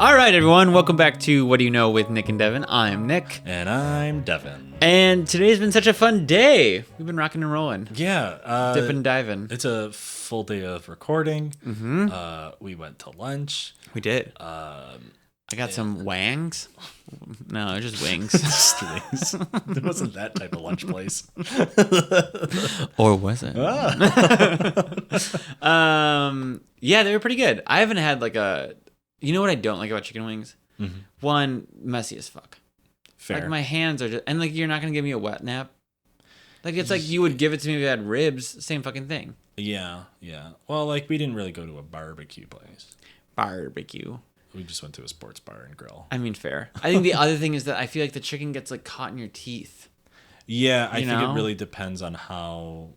All right, everyone. Welcome back to What Do You Know with Nick and Devin. I'm Nick. And I'm Devin. And today's been such a fun day. We've been rocking and rolling. Yeah. Dipping and diving. It's a full day of recording. Mm-hmm. We went to lunch. We did. I got some wangs. No, it's just wings. Just wings. It wasn't that type of lunch place. Or was it? Yeah, they were pretty good. I haven't had like a... You know what I don't like about chicken wings? Mm-hmm. One, messy as fuck. Fair. Like my hands are just... And like you're not going to give me a wet nap. Like it's like you would give it to me if I had ribs. Same fucking thing. Yeah. Well, like we didn't really go to a barbecue place. Barbecue. We just went to a sports bar and grill. I mean, fair. I think the other thing is that I feel like the chicken gets like caught in your teeth. Yeah, I think it really depends on how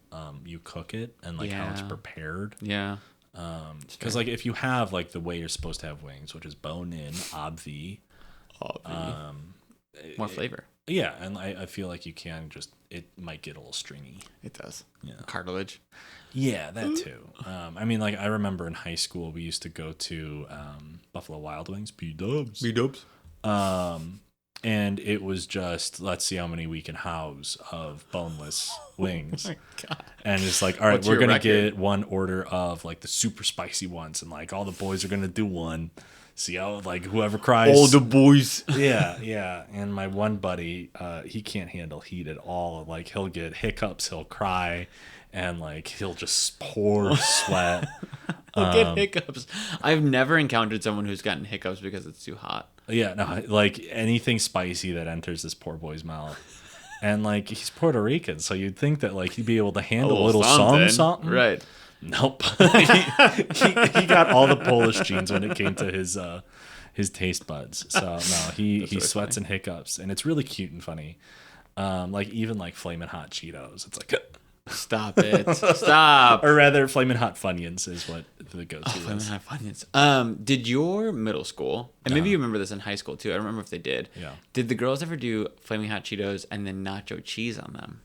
you cook it and like how it's prepared. Yeah. Because like if you have like the way you're supposed to have wings, which is bone in, obvi. More flavor. Yeah, and I feel like you can it might get a little stringy. It does. Yeah. Cartilage. Yeah, that too. I mean, like I remember in high school we used to go to Buffalo Wild Wings, B-dubs. B-dubs. And it was just, let's see how many we can house of boneless wings. Oh my God. And it's like, all right, What's we're your going to record? get one order of like the super spicy ones. And like all the boys are going to do one. See how like whoever cries. All the boys. Yeah. And my one buddy, he can't handle heat at all. Like he'll get hiccups, he'll cry, and like he'll just pour sweat. He'll get hiccups. I've never encountered someone who's gotten hiccups because it's too hot. Yeah, no, like anything spicy that enters this poor boy's mouth. And like he's Puerto Rican, so you'd think that like he'd be able to handle a little something. Right. Nope. he got all the Polish genes when it came to his taste buds. So no, he really sweats funny. and hiccups, and it's really cute and funny. Like even like Flamin' Hot Cheetos, it's like Stop it. Stop. or rather Flamin' Hot Funyuns is what the go-to Flamin' is. Hot Funyuns. Did your middle school, and maybe you remember this in high school too, I don't remember if they did. Yeah. Did the girls ever do Flaming Hot Cheetos and then nacho cheese on them?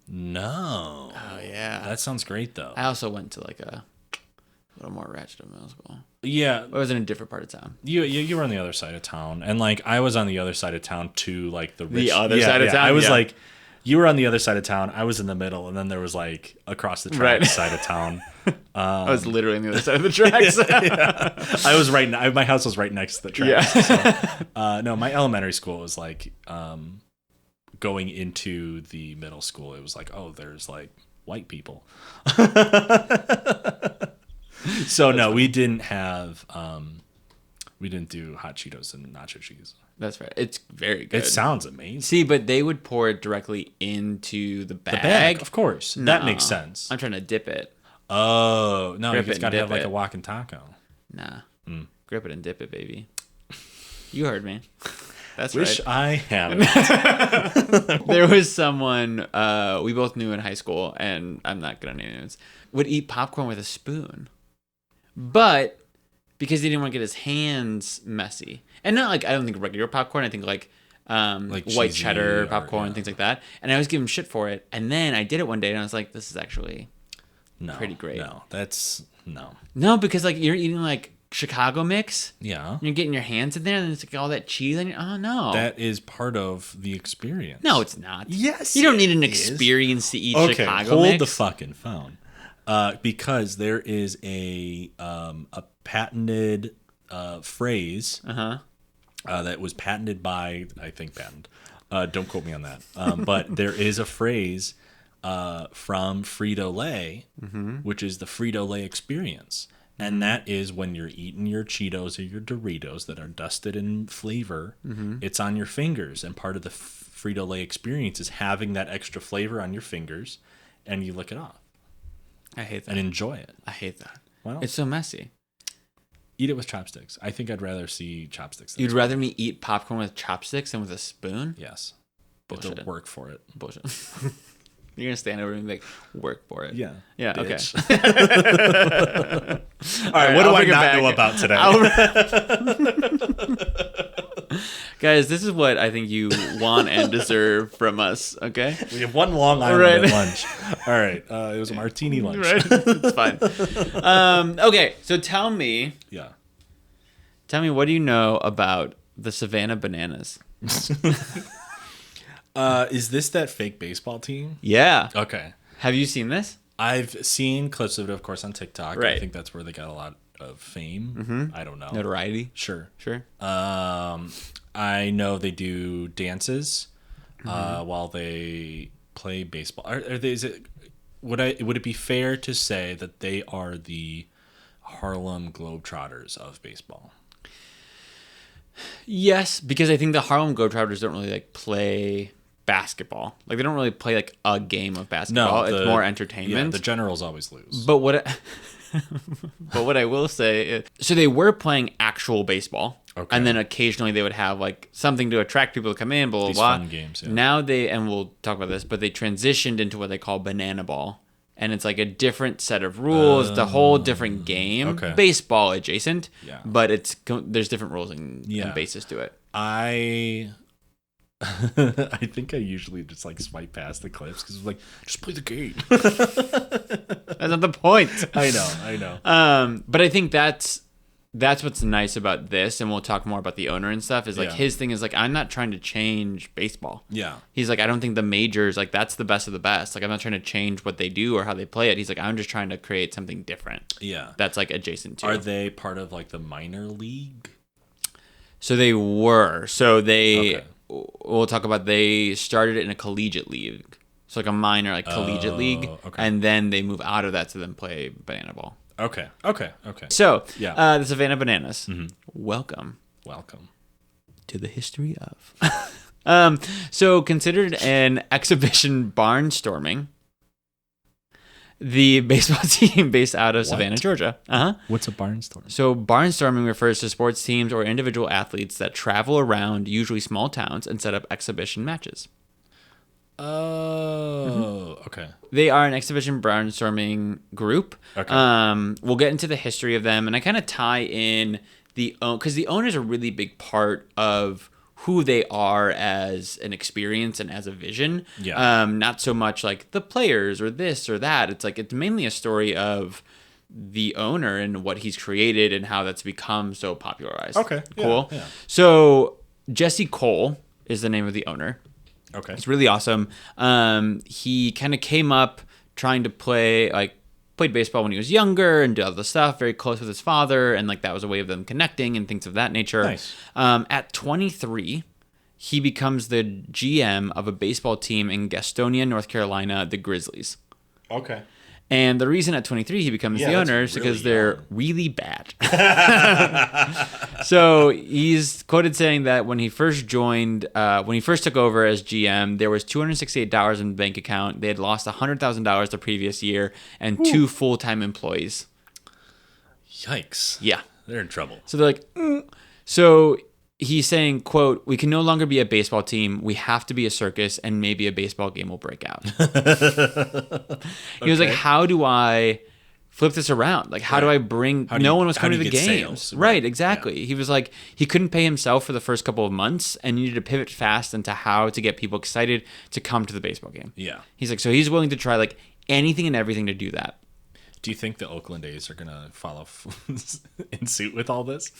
No. Oh, yeah. That sounds great though. I also went to like a little more ratchet of middle school. Yeah. I was in a different part of town. You were on the other side of town, and like I was on the other side of town too, like the rich. other side of town? I was Yeah. like, you were on the other side of town. I was in the middle, and then there was like across the track Right. side of town. I was literally on the other side of the tracks. I was my house was right next to the tracks. Yeah. So, no, my elementary school was like going into the middle school. It was like, oh, there's like white people. So no, we didn't have we didn't do hot Cheetos and nacho cheese. That's right. It's very good. It sounds amazing. See, but they would pour it directly into the bag. The bag, of course. That No. makes sense. I'm trying to dip it. Oh, no, Grip you just it got and to have dip like it. a walking taco. Nah. Grip it and dip it, baby. You heard me. That's Wish right. I hadn't. There was someone we both knew in high school, and I'm not gonna name names, would eat popcorn with a spoon. But because he didn't want to get his hands messy. And not like, I don't think regular popcorn, I think like white cheesy cheddar or, popcorn, yeah. things like that. And I always give him shit for it. And then I did it one day and I was like, this is actually No, pretty great. No, that's no. No, because like you're eating like Chicago mix. Yeah, You're getting your hands in there and it's like all that cheese on your, oh no. that is part of the experience. No, it's not. Yes, You don't need an it is. experience to eat Okay, Chicago hold mix. the fucking phone. Because there is a patented phrase that was patented by, I think, patent. Don't quote me on that. But there is a phrase from Frito-Lay, which is the Frito-Lay experience. And that is when you're eating your Cheetos or your Doritos that are dusted in flavor, it's on your fingers. And part of the Frito-Lay experience is having that extra flavor on your fingers, and you lick it off. I hate that. And enjoy it. I hate that. Well, It's so messy. eat it with chopsticks. I think I'd rather see chopsticks. You'd rather me eat popcorn with chopsticks than with a spoon? Yes. You have to Bullshit. work for it. Bullshit. You're going to stand over and be like, work for it. Yeah. Yeah, bitch. okay. All right, what do I not know about today? Guys, this is what I think you want and deserve from us, okay? We have one Long Island Right. at lunch. All right. It was a martini lunch. Right? It's fine. Okay, so tell me, Yeah. Tell me, what do you know about the Savannah Bananas? Is this that fake baseball team? Yeah. Okay. Have you seen this? I've seen clips of it, of course, on TikTok. Right. I think that's where they got a lot of fame. I don't know. Notoriety? Sure. Sure. I know they do dances while they play baseball. Are they? Would it be fair to say that they are the Harlem Globetrotters of baseball? Yes, because I think the Harlem Globetrotters don't really like play basketball. Like they don't really play like a game of basketball. It's more entertainment. Yeah, the Generals always lose. But what I will say is, so they were playing actual baseball. Okay. And then occasionally they would have like something to attract people to come in, blah, blah, These blah. fun games, yeah. Now and we'll talk about this, but they transitioned into what they call banana ball. And it's like a different set of rules. It's a whole different game. Okay. Baseball adjacent. Yeah. But there's different rules and bases to it. I think I usually just like swipe past the clips because it's like, just play the game. That's not the point. I know. But I think that's what's nice about this, and we'll talk more about the owner and stuff, is like his thing is like, I'm not trying to change baseball. Yeah. He's like, I don't think the majors, like that's the best of the best. Like I'm not trying to change what they do or how they play it. He's like, I'm just trying to create something different. Yeah. That's like adjacent to. Are they part of like the minor league? So they were. So we'll talk about, they started it in a collegiate league. So like a minor, like collegiate league. Okay. And then they move out of that to then play banana ball. Okay. So, Yeah. The Savannah Bananas, welcome to the history of. So, considered an exhibition barnstorming, the baseball team based out of Savannah, Georgia. What's a barnstorm? So, barnstorming refers to sports teams or individual athletes that travel around, usually small towns, and set up exhibition matches. Oh, okay. They are an exhibition barnstorming group. Okay. We'll get into the history of them, and I kind of tie in because the owner's a really big part of who they are as an experience and as a vision. Yeah. Not so much like the players or this or that. It's like, it's mainly a story of the owner and what he's created and how that's become so popularized. Okay. Cool. Yeah. So Jesse Cole is the name of the owner. Okay. It's really awesome. He kind of came up trying to played baseball when he was younger and did all the stuff, very close with his father, and like that was a way of them connecting and things of that nature. Nice. At 23, he becomes the GM of a baseball team in Gastonia, North Carolina, the Grizzlies. Okay. And the reason at 23 he becomes the owner is because they're really bad. So he's quoted saying that when he first took over as GM, there was $268 in the bank account. They had lost $100,000 the previous year and 2 full-time employees. Yikes. Yeah. They're in trouble. So they're like, So he's saying, quote, "We can no longer be a baseball team. We have to be a circus, and maybe a baseball game will break out." He was like, how do I flip this around? Like, how do I bring... No one was coming to the games. Sales? Right, exactly. Yeah. He was like, he couldn't pay himself for the first couple of months and needed to pivot fast into how to get people excited to come to the baseball game. Yeah. He's like, so he's willing to try like anything and everything to do that. Do you think the Oakland A's are going to follow in suit with all this?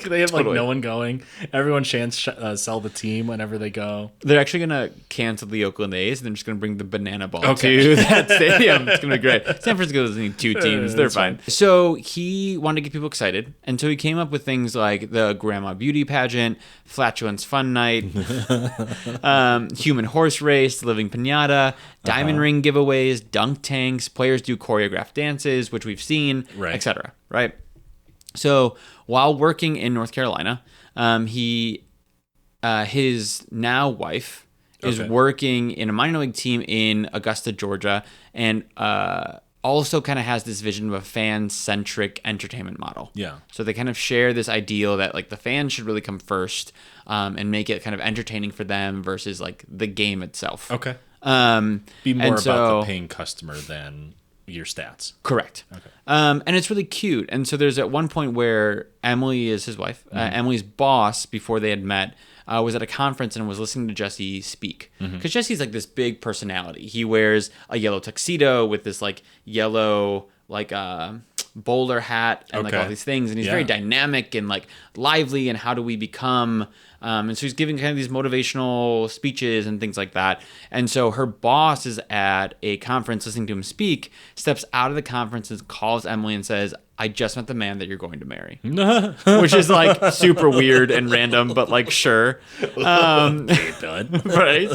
They have like no one going. Everyone sell the team whenever they go. They're actually going to cancel the Oakland A's and they're just going to bring the banana ball to that stadium. It's going to be great. San Francisco doesn't need 2 teams. They're fine. So he wanted to get people excited. And so he came up with things like the Grandma Beauty Pageant, Flatulence Fun Night, Human Horse Race, Living Piñata, Diamond Ring giveaways, dunk tanks, players do choreographed dances, which we've seen, etc. Right? So while working in North Carolina, his now wife is working in a minor league team in Augusta, Georgia, and also kind of has this vision of a fan-centric entertainment model. Yeah. So they kind of share this ideal that like the fans should really come first and make it kind of entertaining for them versus like the game itself. Okay. Be more about the paying customer than your stats. Correct. Okay. And it's really cute. And so there's at one point where Emily is his wife. Emily's boss, before they had met, was at a conference and was listening to Jesse speak. Because Jesse's like this big personality. He wears a yellow tuxedo with this like yellow like bowler hat and like all these things, and he's very dynamic and like lively, and how do we become, and so he's giving kind of these motivational speeches and things like that. And so her boss is at a conference listening to him speak, steps out of the conference and calls Emily and says, I just met the man that you're going to marry. Which is like super weird and random, but like sure. Right.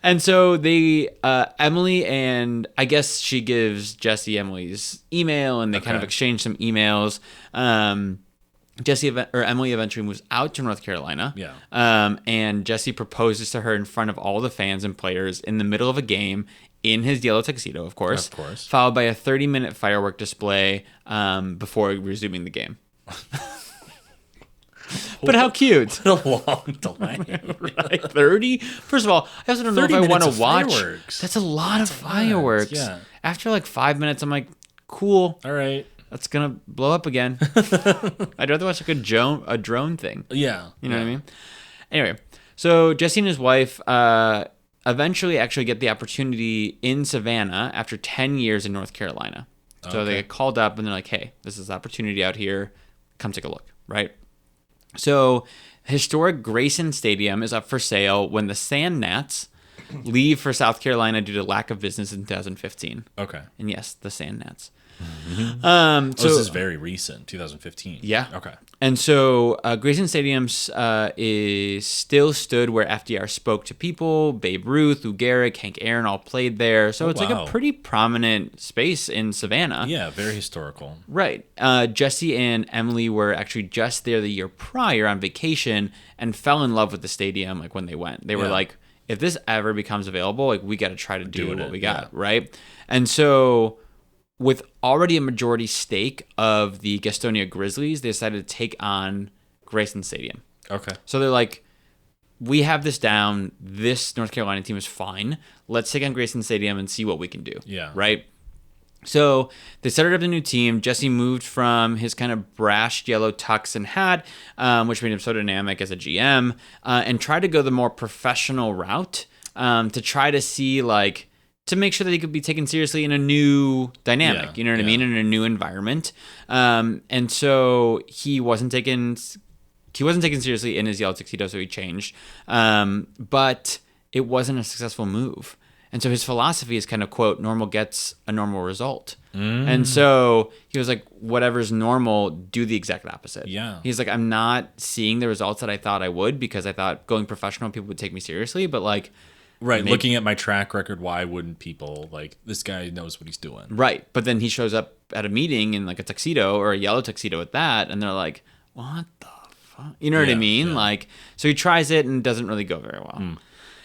And so they, Emily, and I guess she gives Jesse Emily's email, and they kind of exchange some emails. Emily eventually moves out to North Carolina. And Jesse proposes to her in front of all the fans and players in the middle of a game, in his yellow tuxedo, of course. Followed by a 30-minute firework display before resuming the game. But how cute. What a long delay. Right? 30? First of all, I also don't know if I want to watch. Fireworks. That's a lot of fireworks. Yeah. After like 5 minutes, I'm like, cool. All right. That's going to blow up again. I'd rather watch like a drone thing. Yeah. You know what I mean? Anyway, so Jesse and his wife eventually actually get the opportunity in Savannah after 10 years in North Carolina. So they get called up and they're like, hey, this is the opportunity out here. Come take a look, right? So historic Grayson Stadium is up for sale when the Sand Gnats leave for South Carolina due to lack of business in 2015. Okay. And yes, the Sand Gnats. So this is very recent, 2015. Yeah. Okay. And so Grayson Stadium is still stood where FDR spoke to people. Babe Ruth, Lou Gehrig, Hank Aaron all played there. So it's like a pretty prominent space in Savannah. Yeah, very historical. Right. Jesse and Emily were actually just there the year prior on vacation and fell in love with the stadium like when they went. They were like, if this ever becomes available, like we got to try to do what we got, right? And so with already a majority stake of the Gastonia Grizzlies, they decided to take on Grayson Stadium. Okay. So they're like, we have this down. This North Carolina team is fine. Let's take on Grayson Stadium and see what we can do. Yeah. Right? So they started up a new team. Jesse moved from his kind of brash yellow tux and hat, which made him so dynamic as a GM, and tried to go the more professional route to try to see like, to make sure that he could be taken seriously in a new dynamic, you know what I mean, in a new environment. And so he wasn't taken seriously in his yellow tuxedo, so he changed. But it wasn't a successful move. And so his philosophy is kind of, quote, normal gets a normal result. And so he was like, whatever's normal, do the exact opposite. Yeah. He's like, I'm not seeing the results that I thought I would because I thought going professional, people would take me seriously. But like, right, looking at my track record, why wouldn't people, like, this guy knows what he's doing. Right, but then he shows up at a meeting in, like, a tuxedo or a yellow tuxedo at that, and they're like, what the fuck? You know what I mean? Like, so he tries it and it doesn't really go very well.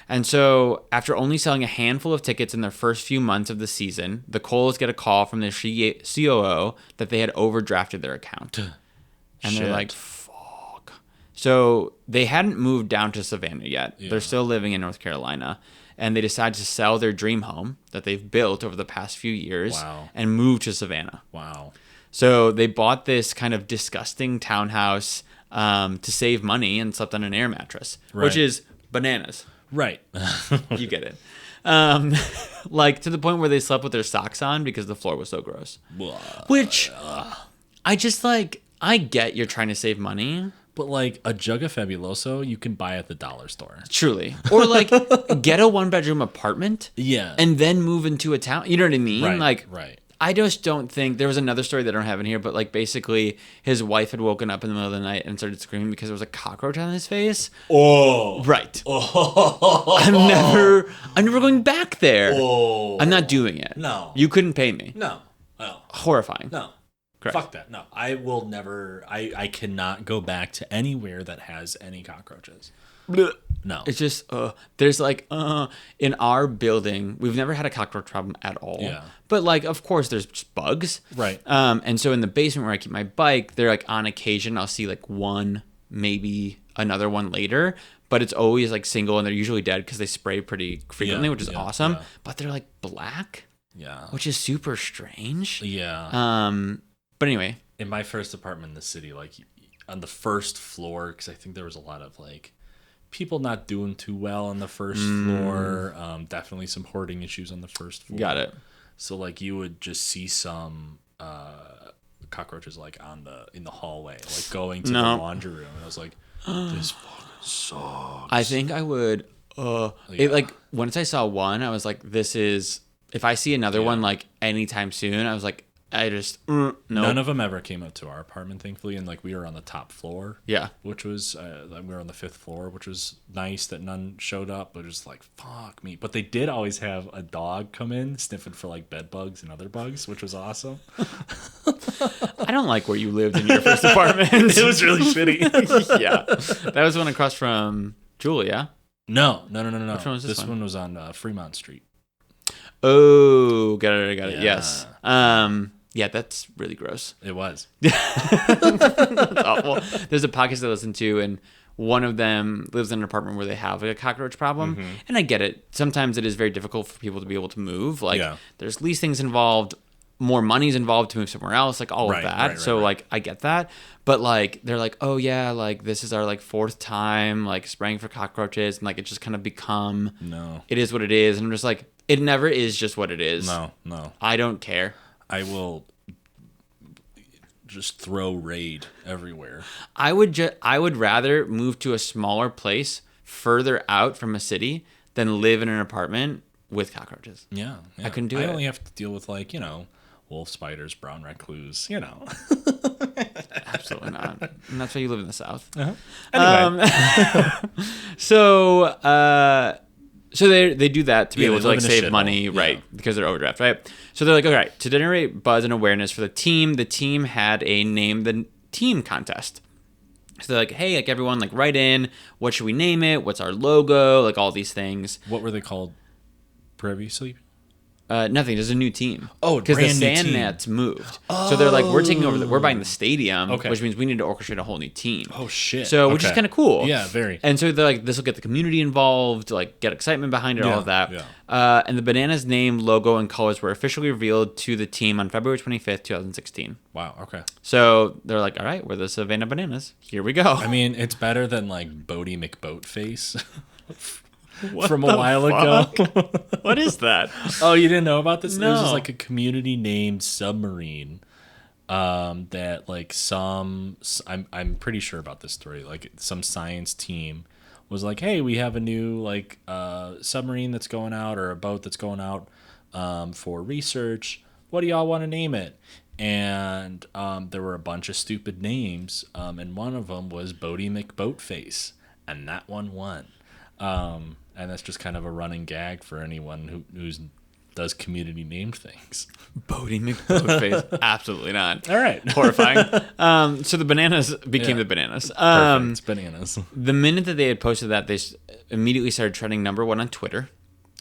And so after only selling a handful of tickets in their first few months of the season, the Coles get a call from their COO that they had overdrafted their account. And they're like, so they hadn't moved down to Savannah yet. Yeah. They're still living in North Carolina. And they decided to sell their dream home that they've built over the past few years and move to Savannah. Wow. So they bought this kind of disgusting townhouse to save money and slept on an air mattress, which is bananas. Right. You get it. Like to the point where they slept with their socks on because the floor was so gross. Which I just like, I get you're trying to save money. But like a jug of Fabuloso, you can buy at the dollar store. Truly. Or like get a 1-bedroom apartment. Yeah. And then move into a town. You know what I mean? Right. Like, right. I just don't think there was another story that I don't have in here, but like basically his wife had woken up in the middle of the night and started screaming because there was a cockroach on his face. Oh. Right. Oh. I'm never going back there. Oh. I'm not doing it. No. You couldn't pay me. No. No. Horrifying. No. Correct. Fuck that. No. I will never I cannot go back to anywhere that has any cockroaches. Blech. No. It's just there's like in our building, we've never had a cockroach problem at all. Yeah. But like of course there's just bugs. Right. And so in the basement where I keep my bike, they're like on occasion I'll see like one, maybe another one later, but it's always like single and they're usually dead because they spray pretty frequently, which is awesome. Yeah. But they're like black. Yeah. Which is super strange. Yeah. But anyway, in my first apartment in the city, like on the first floor, because I think there was a lot of like people not doing too well on the first floor. Definitely some hoarding issues on the first floor. Got it. So like you would just see some cockroaches like in the hallway, like going to No. the laundry room, and I was like, this fucking sucks. I think I would. It, like once I saw one, I was like, "This is." If I see another one like anytime soon, I was like, I just no. None of them ever came up to our apartment, thankfully, and like we were on the top floor. Yeah, which was we were on the 5th floor, which was nice that none showed up. But just like fuck me. But they did always have a dog come in sniffing for like bed bugs and other bugs, which was awesome. I don't like where you lived in your first apartment. It was really shitty. Yeah, that was one across from Julia. No. Which one was this This one was on Fremont Street. Oh, got it. Yeah. Yes. Yeah, that's really gross. It was. That's awful. There's a podcast I listen to, and one of them lives in an apartment where they have like a cockroach problem. Mm-hmm. And I get it. Sometimes it is very difficult for people to be able to move. Like, Yeah. there's least things involved, more money's involved to move somewhere else, like all of that. So, like, I get that. But, like, they're like, oh, yeah, like, this is our, like, 4th time, like, spraying for cockroaches. And, like, it just kind of become, it is what it is. And I'm just like, it never is just what it is. No. I don't care. I will just throw raid everywhere. I would rather move to a smaller place further out from a city than live in an apartment with cockroaches. Yeah. I couldn't do it. I only have to deal with like, wolf spiders, brown recluse, Absolutely not. And that's why you live in the South. Uh-huh. Anyway. So they do that to be able to they live like in a save shithole. money, right? Because they're overdraft, right? So they're like, all right, to generate buzz and awareness for the team had a name the team contest. So they're like, hey, like everyone, like write in, what should we name it? What's our logo? Like all these things. What were they called previously? Nothing. There's a new team. Oh, because the brand new Sand team. Nets moved. So they're like, we're taking over. We're buying the stadium, Okay. which means we need to orchestrate a whole new team. Oh shit! So which is Okay. kind of cool. Yeah, very. And so they're like, this will get the community involved, like get excitement behind it, all of that. Yeah. And the Bananas name, logo, and colors were officially revealed to the team on February 25th, 2016. Wow. Okay. So they're like, all right, we're the Savannah Bananas. Here we go. I mean, it's better than like Bodie McBoatface from a while ago. What is that? Oh, you didn't know about this? No. There's just like a community named submarine. That like I'm pretty sure about this story. Like some science team was like, hey, we have a new like submarine that's going out or a boat that's going out for research. What do y'all want to name it? And there were a bunch of stupid names, and one of them was Bodie McBoatface, and that one won. And that's just kind of a running gag for anyone who does community named things. Bodie McBoatface. Absolutely not. All right. Horrifying. So the Bananas became the Bananas. Perfect. It's bananas. The minute that they had posted that, they immediately started trending #1 on Twitter.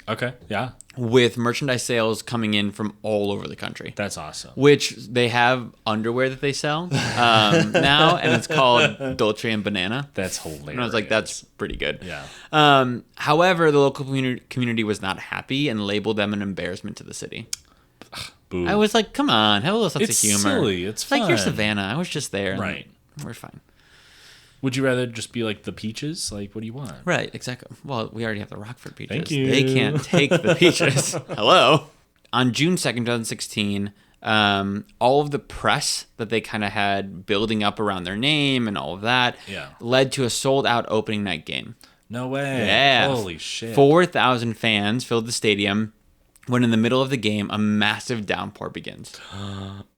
Okay. Yeah. With merchandise sales coming in from all over the country. That's awesome. Which they have underwear that they sell now, and it's called Dolce and Banana. That's hilarious. And I was like, that's pretty good. Yeah. However, the local community was not happy and labeled them an embarrassment to the city. Boo. I was like, come on, have a little sense It's of humor. silly. It's like you're fun. Savannah. I was just there. and Right. We're fine. Would you rather just be like the Peaches? Like, what do you want? Right, exactly. Well, we already have the Rockford Peaches. Thank you. They can't take the Peaches. Hello. On June 2nd, 2016, all of the press that they kind of had building up around their name and all of that led to a sold-out opening night game. No way. Yeah. Holy shit. 4,000 fans filled the stadium when in the middle of the game, a massive downpour begins.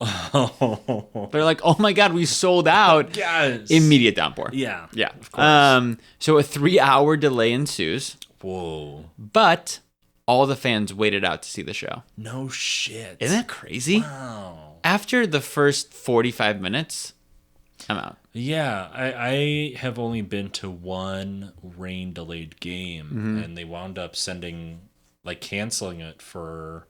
They're like, oh my God, we sold out. Yes. Immediate downpour. Yeah. Yeah. Of course. So a 3-hour delay ensues, Whoa. but all the fans waited out to see the show. No shit. Isn't that crazy? Wow. After the first 45 minutes, I'm out. Yeah, I have only been to one rain delayed game, and they wound up canceling it for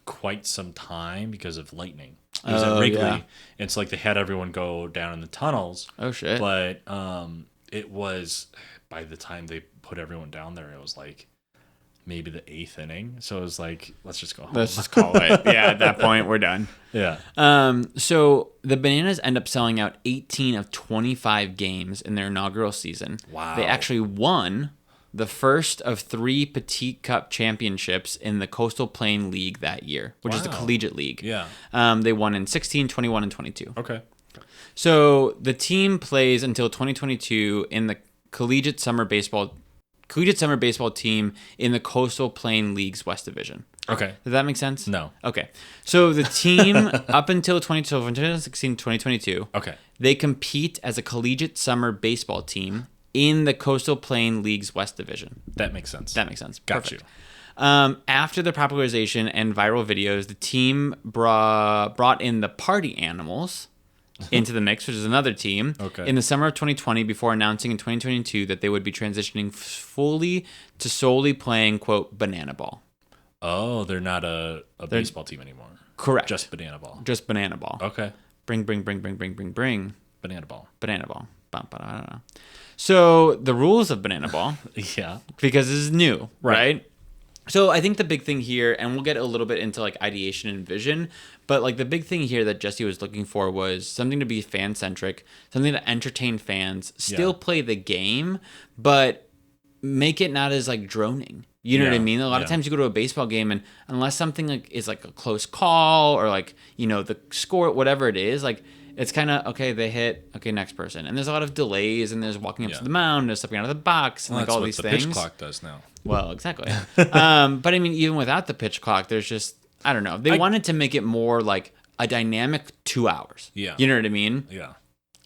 quite some time because of lightning. It was at Wrigley. Yeah. It's like they had everyone go down in the tunnels. Oh shit. But it was, by the time they put everyone down there, it was like maybe the 8th inning. So it was like, let's just go home. Let's just call it. Yeah, at that point, we're done. Yeah. So the Bananas end up selling out 18 of 25 games in their inaugural season. Wow. They actually won the first of 3 Petite Cup championships in the Coastal Plain League that year, which is the collegiate league. Yeah. They won in 16, 21, and 22. Okay. So the team plays until 2022 in the collegiate summer baseball team in the Coastal Plain League's West Division. Okay. Does that make sense? No. Okay. So the team up until 2016, 2022, Okay. they compete as a collegiate summer baseball team in the Coastal Plain League's West Division. That makes sense. Got Perfect. you. After the popularization and viral videos, the team brought in the Party Animals into the mix, which is another team, in the summer of 2020 before announcing in 2022 that they would be transitioning fully to solely playing, quote, banana ball. Oh, they're not a baseball team anymore. Correct. Just banana ball. Just banana ball. Okay. Bring. Banana ball. Banana ball. I don't know. So the rules of banana ball, Yeah. because this is new, right? So I think the big thing here, and we'll get a little bit into like ideation and vision, but like the big thing here that Jesse was looking for was something to be fan centric, something to entertain fans, still play the game, but make it not as like droning. You know what I mean? A lot of times you go to a baseball game, and unless something like is like a close call or like, you know, the score, whatever it is, like it's kind of, okay, they hit, okay, next person. And there's a lot of delays, and there's walking up to the mound, there's stepping out of the box, and like all these things. That's what the pitch clock does now. Well, exactly. But I mean, even without the pitch clock, there's just, I don't know. They wanted to make it more like a dynamic 2 hours. Yeah. You know what I mean? Yeah.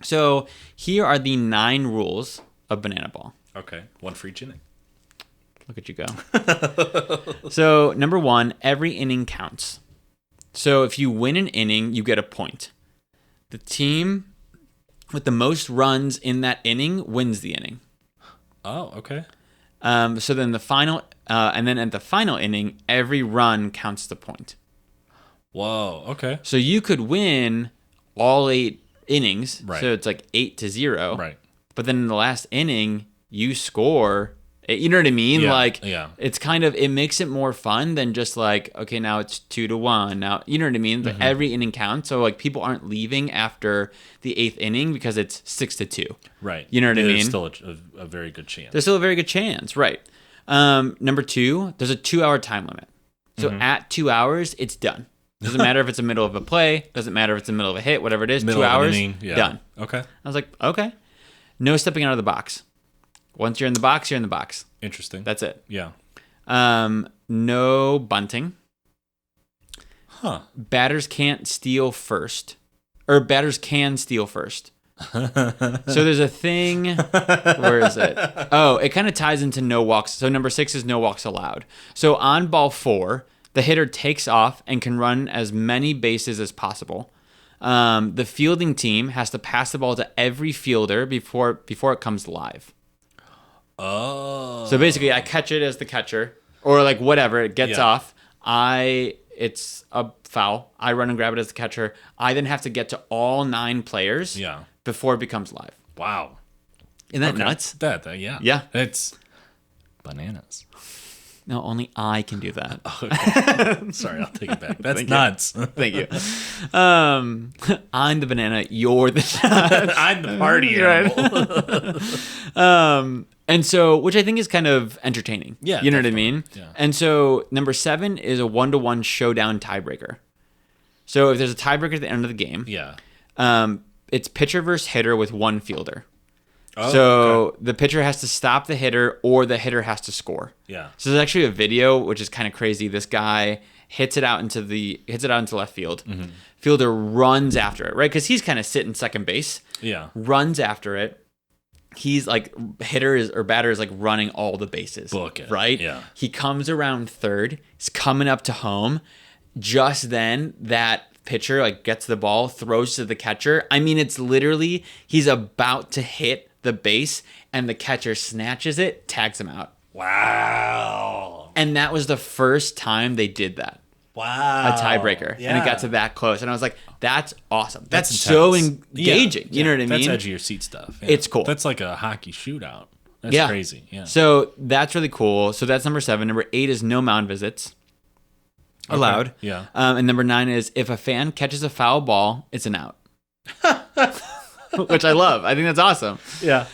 So here are the 9 rules of banana ball. Okay. One for each inning. Look at you go. So, number 1, every inning counts. So if you win an inning, you get a point. The team with the most runs in that inning wins the inning. Oh, okay. So then and then at the final inning, every run counts the point. Whoa, okay. So you could win all 8 innings. Right. So it's like 8-0. Right. But then in the last inning, you score. You know what I mean? Yeah, like, yeah. it's kind of, it makes it more fun than just like, okay, now it's 2-1. Now, you know what I mean? Like every inning counts. So like people aren't leaving after the 8th inning because it's 6-2. Right. You know what I mean? There's still a very good chance. There's still a very good chance. Right. Number 2, there's a 2-hour time limit. So at 2 hours, it's done. Doesn't matter if it's the middle of a play. Doesn't matter if it's the middle of a hit. Whatever it is. Middle 2 of an hours. inning, yeah. Done. Okay. I was like, okay. No stepping out of the box. Once you're in the box, you're in the box. Interesting. That's it. Yeah. No bunting. Huh. Batters can't steal first. Or batters can steal first. So there's a thing. Where is it? Oh, it kind of ties into no walks. So number 6 is no walks allowed. So on ball 4, the hitter takes off and can run as many bases as possible. The fielding team has to pass the ball to every fielder before it comes live. Oh. So basically, I catch it as the catcher, or like whatever, it gets off. It's a foul. I run and grab it as the catcher. I then have to get to all 9 players before it becomes live. Wow. Isn't that nuts? Yeah. Yeah. It's bananas. No, only I can do that. Okay. Sorry, I'll take it back. That's nuts. Thank you. I'm the banana. You're the nuts. I'm the party animal. And so, which I think is kind of entertaining. Yeah. You know what I mean? Yeah. And so, number 7 is a 1-to-1 showdown tiebreaker. So if there's a tiebreaker at the end of the game, it's pitcher versus hitter with 1 fielder. Oh, so the pitcher has to stop the hitter, or the hitter has to score. Yeah. So there's actually a video which is kind of crazy. This guy hits it out into left field. Mm-hmm. Fielder runs after it, right? Because he's kind of sitting second base. Yeah. Runs after it. He's like, batter is like running all the bases. Book it. Right? Yeah. He comes around third. He's coming up to home. Just then, that pitcher like gets the ball, throws to the catcher. I mean, it's literally, he's about to hit the base, and the catcher snatches it, tags him out. Wow. And that was the first time they did that. Wow. A tiebreaker. Yeah. And it got to that close. And I was like, that's awesome. That's intense. so engaging. Yeah. You know what I mean? That's edge of your seat stuff. Yeah. It's cool. That's like a hockey shootout. That's crazy. Yeah. So that's really cool. So that's number 7. Number 8 is no mound visits allowed. Okay. Yeah. And number 9 is if a fan catches a foul ball, it's an out. which I love. I think that's awesome. Yeah.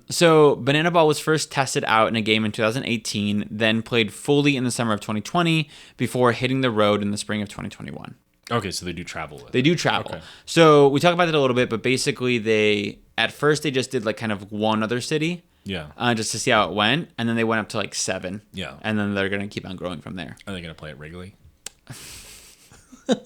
So Banana Ball was first tested out in a game in 2018, then played fully in the summer of 2020 before hitting the road in the spring of 2021. Okay, so they do travel with it. They do travel. Okay. So we talk about that a little bit, but basically at first they just did like kind of one other city. Yeah. Just to see how it went, and then they went up to like 7. Yeah. And then they're going to keep on growing from there. Are they going to play it regularly?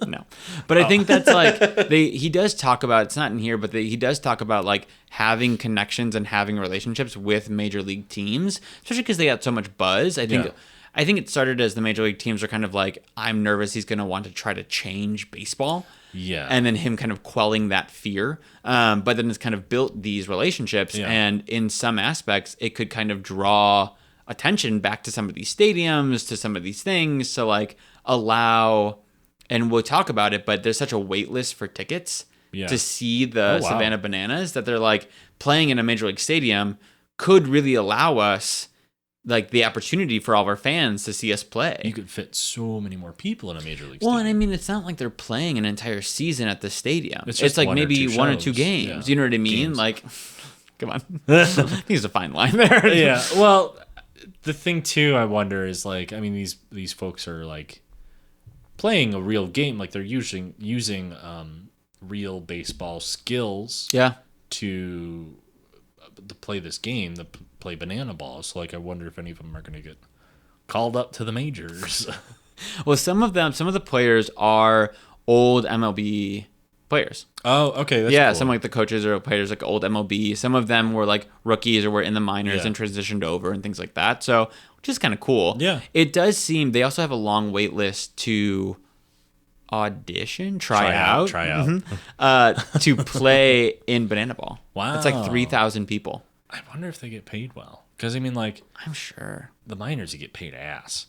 No. But I think that's like he does talk about, it's not in here, but he does talk about like having connections and having relationships with major league teams, especially because they got so much buzz. I think it started as the major league teams are kind of like, I'm nervous he's going to want to try to change baseball. Yeah. And then him kind of quelling that fear. But then it's kind of built these relationships. Yeah. And in some aspects, it could kind of draw attention back to some of these stadiums, to some of these things. So like allow, and we'll talk about it, but there's such a wait list for tickets to see the Savannah Bananas that they're like playing in a major league stadium could really allow us like the opportunity for all of our fans to see us play. You could fit so many more people in a major league Well, stadium. and I mean, it's not like they're playing an entire season at the stadium. It's It's just like one or maybe two one or shows. two games. Yeah. You know what I mean? Games. Like, come on. There's a fine line there. Yeah. Well, the thing too, I wonder is like, I mean, these folks are like playing a real game. Like they're using real baseball skills. Yeah. To play this game, to play Banana Ball. So like, I wonder if any of them are going to get called up to the majors. Well, some of the players are old MLB players. Oh, okay. That's Yeah, cool. some like the coaches are players like old MLB. Some of them were like rookies or were in the minors Yeah. and transitioned over and things like that. So, which is kind of cool. Yeah. It does seem they also have a long wait list to audition, try out, to play in Banana Ball. Wow. It's like 3,000 people. I wonder if they get paid well. Because, I mean, like, I'm sure. the minors, you get paid ass.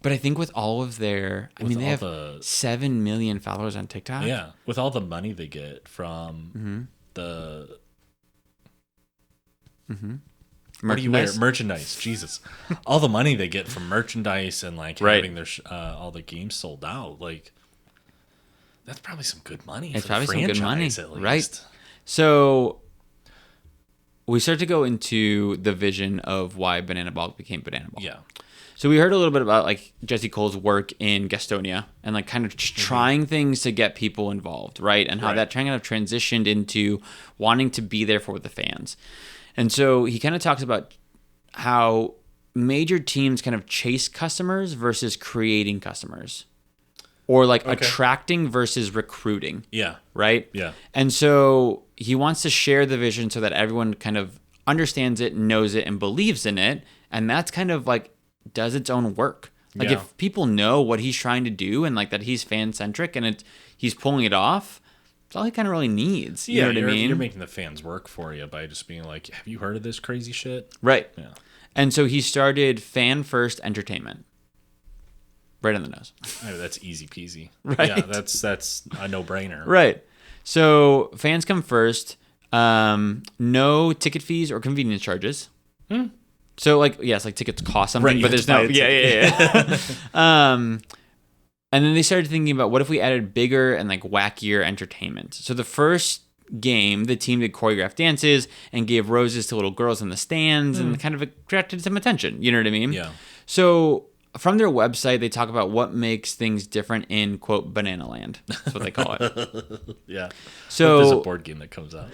But I think with all of their, I mean, they have 7 million followers on TikTok. Yeah. With all the money they get from the... What do you wear? Merchandise. Jesus. All the money they get from merchandise and, like, having their all the games sold out. Like, that's probably some good money. It's for probably the some good money. franchise, at least. Right. So we start to go into the vision of why Banana Ball became Banana Ball. Yeah. So we heard a little bit about like Jesse Cole's work in Gastonia and like kind of trying things to get people involved, right? And how that kind of transitioned into wanting to be there for the fans. And so he kind of talks about how major teams kind of chase customers versus creating customers. Or like attracting versus recruiting. Yeah. Right? Yeah. And so he wants to share the vision so that everyone kind of understands it, knows it, and believes in it. And that's kind of like does its own work. Like if people know what he's trying to do and like that he's fan-centric and he's pulling it off, that's all he kind of really needs. You know what I mean? You're making the fans work for you by just being like, have you heard of this crazy shit? Right. Yeah. And so he started Fan First Entertainment. Right on the nose. Oh, that's easy peasy. Right. Yeah, that's a no-brainer. Right. So fans come first. No ticket fees or convenience charges. So like, yes, like tickets cost something, but there's no, yeah. And then they started thinking about what if we added bigger and like wackier entertainment. So the first game, the team did choreographed dances and gave roses to little girls in the stands and kind of attracted some attention. You know what I mean? Yeah. So from their website, they talk about what makes things different in, quote, Banana Land. That's what they call it. Yeah. So there's a board game that comes out.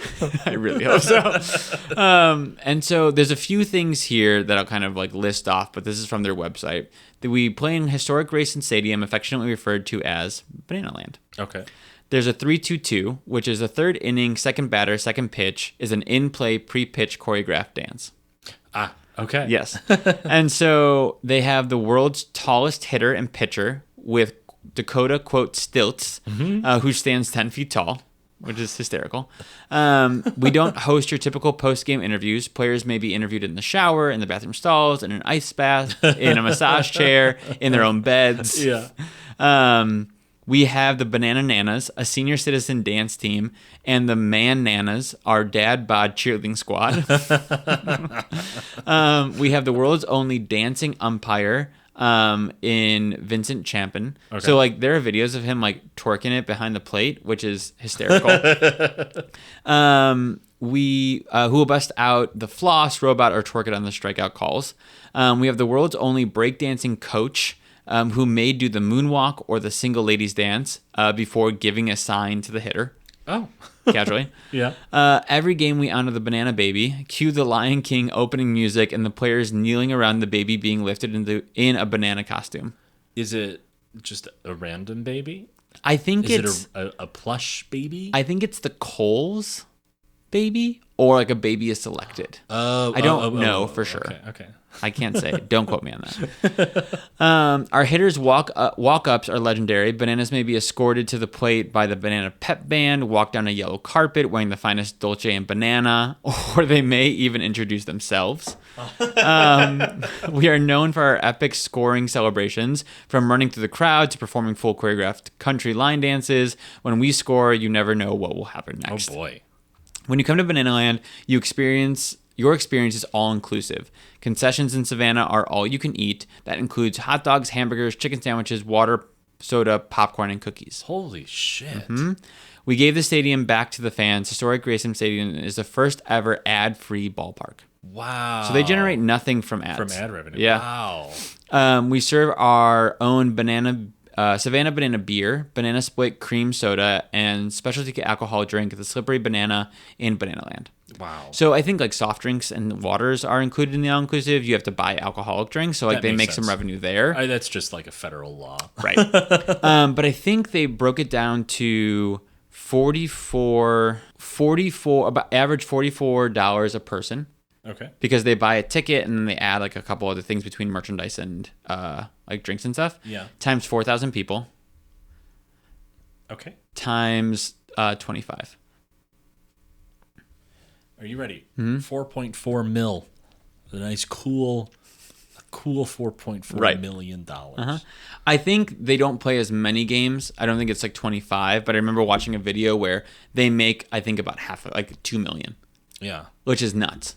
I really hope so. And so there's a few things here that I'll kind of like list off, but this is from their website. That we play in historic Grayson Stadium, affectionately referred to as Banana Land. Okay. There's a 3-2-2, which is a third inning, second batter, second pitch, is an in-play pre-pitch choreographed dance. Ah, okay. Yes. And so they have the world's tallest hitter and pitcher with Dakota, quote, Stilts, who stands 10 feet tall, which is hysterical. We don't host your typical post-game interviews. Players may be interviewed in the shower, in the bathroom stalls, in an ice bath, in a massage chair, in their own beds. Yeah. We have the Banana Nanas, a senior citizen dance team, and the Man Nanas, our dad bod cheerleading squad. We have the world's only dancing umpire, in Vincent Champin. Okay. So like there are videos of him like twerking it behind the plate, which is hysterical. We who will bust out the floss, robot, or twerk it on the strikeout calls. We have the world's only breakdancing coach, who may do the moonwalk or the single ladies dance before giving a sign to the hitter. Oh. Casually. Yeah. Every game we honor the banana baby, cue the Lion King opening music and the players kneeling around the baby being lifted in a banana costume. Is it just a random baby? I think Is it a plush baby? I think it's the Coles baby, or like a baby is selected. I don't know for sure. Okay. I can't say. Don't quote me on that. Our hitters' walk-ups are legendary. Bananas may be escorted to the plate by the Banana Pep Band, walk down a yellow carpet wearing the finest Dolce and Banana, or they may even introduce themselves. We are known for our epic scoring celebrations, from running through the crowd to performing full choreographed country line dances. When we score, you never know what will happen next. Oh boy. When you come to Banana Land, your experience is all-inclusive. Concessions in Savannah are all you can eat. That includes hot dogs, hamburgers, chicken sandwiches, water, soda, popcorn, and cookies. Holy shit. Mm-hmm. We gave the stadium back to the fans. Historic Grayson Stadium is the first ever ad-free ballpark. Wow. So they generate nothing from ads. From ad revenue. Yeah. Wow. We serve our own Savannah Banana beer, banana split cream soda, and specialty alcohol drink, the Slippery Banana in Banana Land. Wow. So I think like soft drinks and waters are included in the all-inclusive. You have to buy alcoholic drinks, so like That they makes make sense. some revenue there. That's just like a federal law. Right. But I think they broke it down to 44, about average $44 a person. Okay. Because they buy a ticket and then they add like a couple other things between merchandise and like drinks and stuff. Yeah. Times 4,000 people. Okay. Times 25. Are you ready? Mm-hmm. 4.4 mil. A nice cool $4.4 million. I think they don't play as many games. I don't think it's like 25, but I remember watching a video where they make, I think, about half, like 2 million. Yeah. Which is nuts.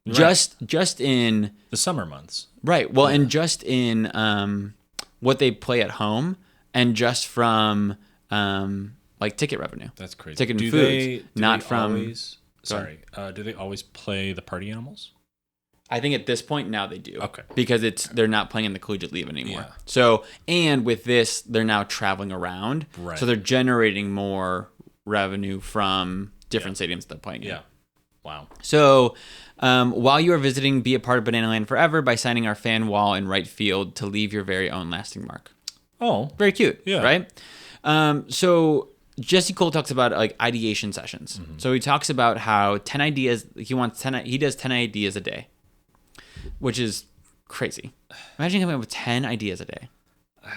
Right. Just in the summer months. Right. Well, and just in what they play at home, and just from like ticket revenue. That's crazy. Ticket and do foods, they not from. Always, sorry. Do they always play the party animals? I think at this point now they do. Okay. Because they're not playing in the collegiate league anymore. Yeah. So, and with this, they're now traveling around. Right. So they're generating more revenue from different stadiums they're playing in. Yeah. Wow. So, while you are visiting, be a part of Banana Land forever by signing our fan wall in right field to leave your very own lasting mark. Oh. Very cute. Yeah. Right? So Jesse Cole talks about like ideation sessions. Mm-hmm. So he talks about how 10 ideas, he does 10 ideas a day, which is crazy. Imagine coming up with 10 ideas a day. All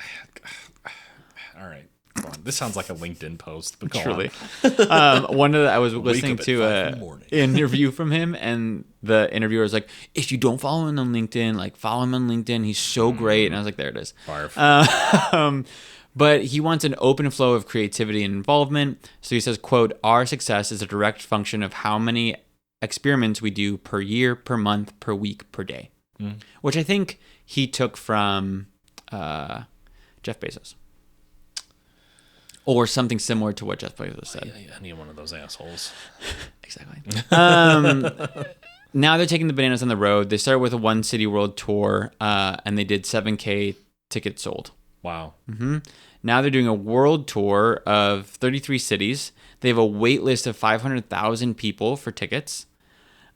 right. Go on. This sounds like a LinkedIn post, but go Truly. on. I was listening to an interview from him, and the interviewer was like, if you don't follow him on LinkedIn, like follow him on LinkedIn. He's so great. And I was like, there it is. But he wants an open flow of creativity and involvement. So he says, quote, our success is a direct function of how many experiments we do per year, per month, per week, per day. Which I think he took from Jeff Bezos. Or something similar to what Jeff Bezos said. Yeah, I need one of those assholes. Exactly. Now they're taking the Bananas on the road. They started with a One City World Tour, and they did 7K tickets sold. Wow. Mm-hmm. Now they're doing a world tour of 33 cities. They have a wait list of 500,000 people for tickets.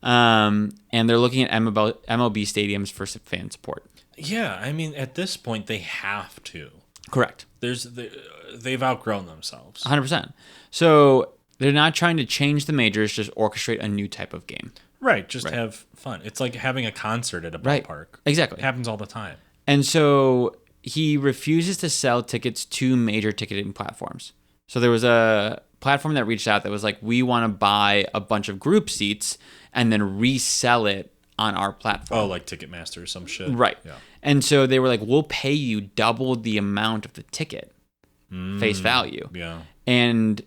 And they're looking at MLB stadiums for fan support. Yeah, I mean, at this point, they have to. Correct. They've outgrown themselves. 100%. So they're not trying to change the majors, just orchestrate a new type of game. Right, just have fun. It's like having a concert at a ballpark. Exactly. It happens all the time. And so he refuses to sell tickets to major ticketing platforms. So there was a platform that reached out that was like, we want to buy a bunch of group seats and then resell it on our platform. Oh, like Ticketmaster or some shit. Right. Yeah. And so they were like, we'll pay you double the amount of the ticket face value. Yeah. And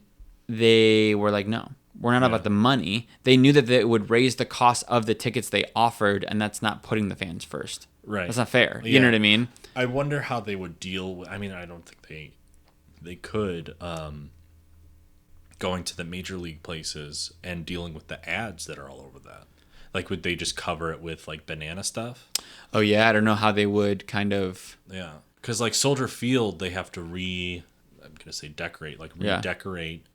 they were like, no, we're not about the money. They knew that it would raise the cost of the tickets they offered, and that's not putting the fans first. Right. That's not fair. Yeah. You know what I mean? I wonder how they would deal with, I mean, I don't think they could, going to the major league places and dealing with the ads that are all over that. Like, would they just cover it with, like, banana stuff? Oh, yeah. I don't know how they would kind of... Yeah. Because, like, Soldier Field, they have to I'm going to say decorate, like, redecorate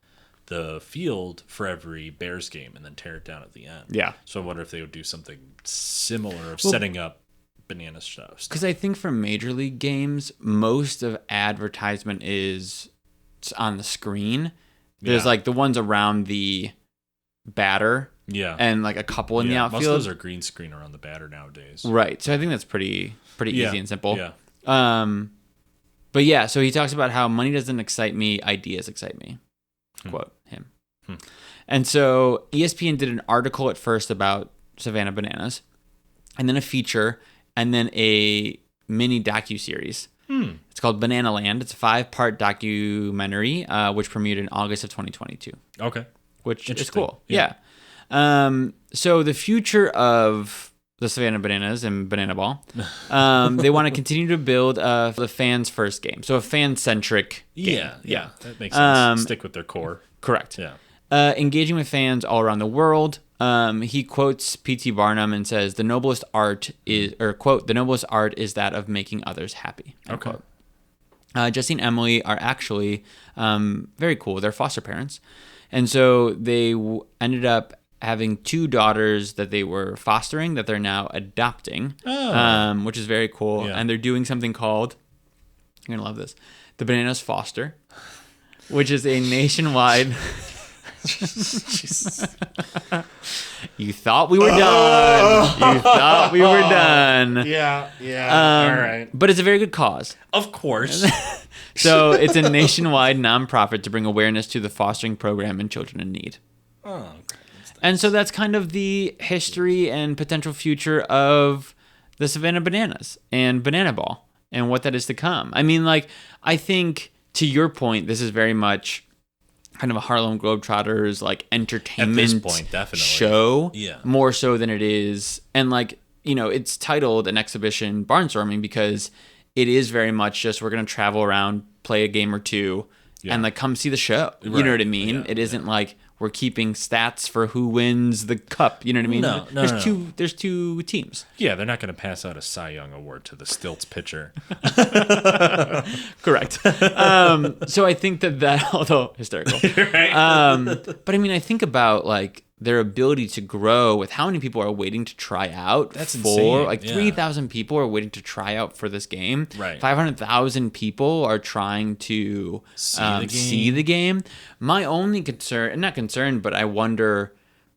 the field for every Bears game and then tear it down at the end. Yeah. So I wonder if they would do something similar of setting up banana stuff. Because I think for major league games, most of advertisement is on the screen. There's like the ones around the batter, and like a couple in the outfield. Most of those are green screen around the batter nowadays, right? So I think that's pretty easy and simple. Yeah. But yeah, so he talks about how money doesn't excite me, ideas excite me. Quote him. And so ESPN did an article at first about Savannah Bananas, and then a feature, and then a mini docuseries. It's called Banana Land. It's a 5-part documentary, which premiered in August of 2022. Okay. Which is cool. Yeah. So the future of the Savannah Bananas and Banana Ball, they want to continue to build the fans' first game. So a fan-centric game. Yeah. That makes sense. Stick with their core. Correct. Yeah. Engaging with fans all around the world. He quotes P.T. Barnum and says, "The noblest art is," or quote, "the noblest art is that of making others happy." Okay. Jesse and Emily are actually very cool. They're foster parents. And so they ended up having 2 daughters that they were fostering that they're now adopting, which is very cool. Yeah. And they're doing something called, you're going to love this, the Bananas Foster, which is a nationwide... You thought we were done. You thought we were done. Yeah. All right. But it's a very good cause. Of course. So it's a nationwide nonprofit to bring awareness to the fostering program and children in need. Oh, okay. And so that's kind of the history and potential future of the Savannah Bananas and Banana Ball and what that is to come. I mean, like, I think to your point, this is very much kind of a Harlem Globetrotters like entertainment at this point, definitely. show, yeah, more so than it is, and like, you know, it's titled an exhibition barnstorming because it is very much just we're gonna travel around, play a game or two, and like come see the show. You know what I mean? Yeah, it isn't like we're keeping stats for who wins the cup. You know what I mean? No, There's two teams. Yeah, they're not going to pass out a Cy Young award to the Stilts pitcher. Correct. So I think that although hysterical, right? But I mean, I think about like their ability to grow with how many people are waiting to try out. That's for insane. like 3,000 people are waiting to try out for this game. Right. 500,000 people are trying to see the game. My only concern, not concern, but I wonder,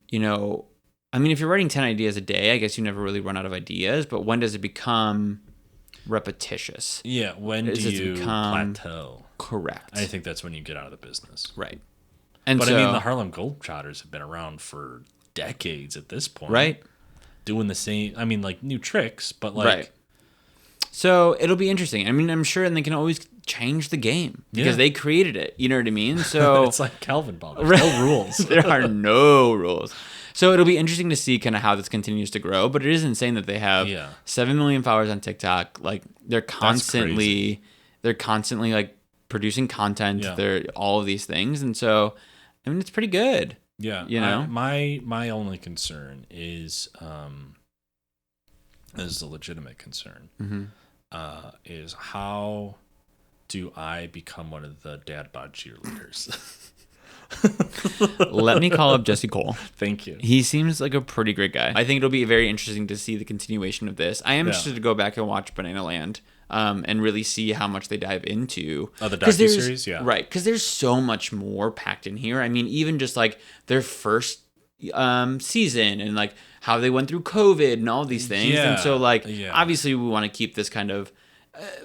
you know, I mean, if you're writing 10 ideas a day, I guess you never really run out of ideas, but when does it become repetitious? Yeah, when do you plateau? Correct. I think that's when you get out of the business. Right. But I mean, the Harlem Globetrotters have been around for decades at this point. Right. Doing the same, I mean, like new tricks, but like. Right. So it'll be interesting. I mean, I'm sure, and they can always change the game because they created it. You know what I mean? So it's like Calvin Ball. There's no rules. There are no rules. So it'll be interesting to see kind of how this continues to grow. But it is insane that they have 7 million followers on TikTok. Like they're constantly like producing content. Yeah. They're all of these things, and so I mean, it's pretty good. Yeah, you know. My only concern is this is a legitimate concern. Mm-hmm. Is how do I become one of the dad bod cheerleaders? Let me call up Jesse Cole. Thank you. He seems like a pretty great guy. I think it'll be very interesting to see the continuation of this. I am interested to go back and watch Banana Land and really see how much they dive into. Oh, the docuseries? Yeah. Right, because there's so much more packed in here. I mean, even just like their first season and like how they went through COVID and all these things. Yeah. And so like, obviously we want to keep this kind of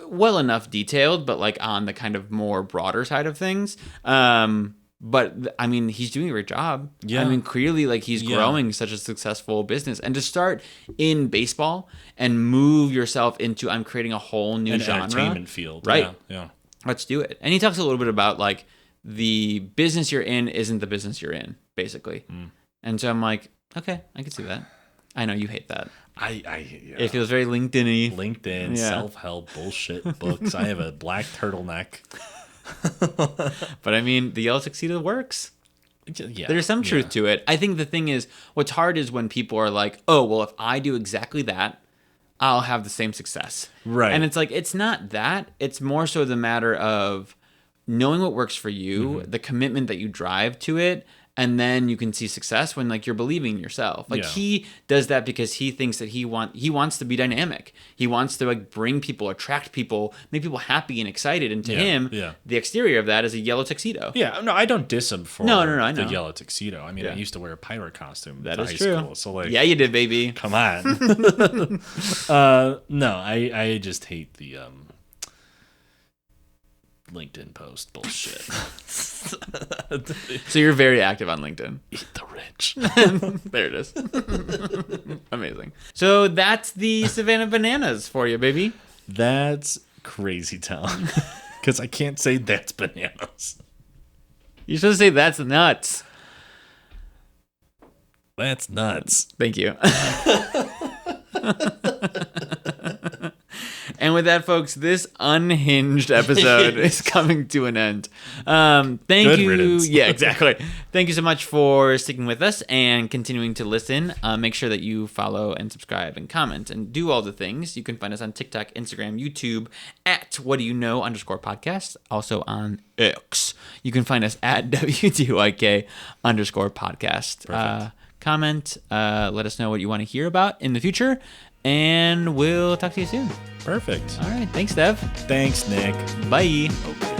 well enough detailed, but like on the kind of more broader side of things. But I mean, he's doing a great job. Yeah. I mean, clearly, like he's growing such a successful business, and to start in baseball and move yourself into, I'm creating a whole new genre, entertainment field, right? Yeah. Let's do it. And he talks a little bit about like the business you're in isn't the business you're in, basically. And so I'm like, okay, I can see that. I know you hate that. Yeah. It feels very LinkedIn-y. LinkedIn, Yeah. self-help bullshit books. I have a black turtleneck. But I mean, the yellow tuxedo works. Yeah, There's some truth to it. I think the thing is, what's hard is when people are like, oh, well, if I do exactly that, I'll have the same success. Right. And it's like, it's not that. It's more so the matter of knowing what works for you, the commitment that you drive to it, and then you can see success when like you're believing in yourself. Like he does that because he thinks that he wants to be dynamic. He wants to like bring people, attract people, make people happy and excited. And to him, the exterior of that is a yellow tuxedo. Yeah, no, I don't diss him for I know. the yellow tuxedo. I mean, I used to wear a pirate costume That to is high true. school. So like, Yeah, you did, baby. come on. No, I just hate the LinkedIn post bullshit. So you're very active on LinkedIn. Eat the rich. There it is. Amazing. So that's the Savannah Bananas for you, baby. That's crazy town. Because I can't say that's bananas. You're supposed to say that's nuts. That's nuts. Thank you. And with that, folks, this unhinged episode is coming to an end. Thank Good you. riddance. Yeah, exactly. Thank you so much for sticking with us and continuing to listen. Make sure that you follow and subscribe and comment and do all the things. You can find us on TikTok, Instagram, YouTube at @WhatDoYouKnow_podcast. Also on X. You can find us at WDYK_podcast. Comment. Let us know what you want to hear about in the future. And we'll talk to you soon. Perfect. All right. Thanks, Dev. Thanks, Nick. Bye. Okay.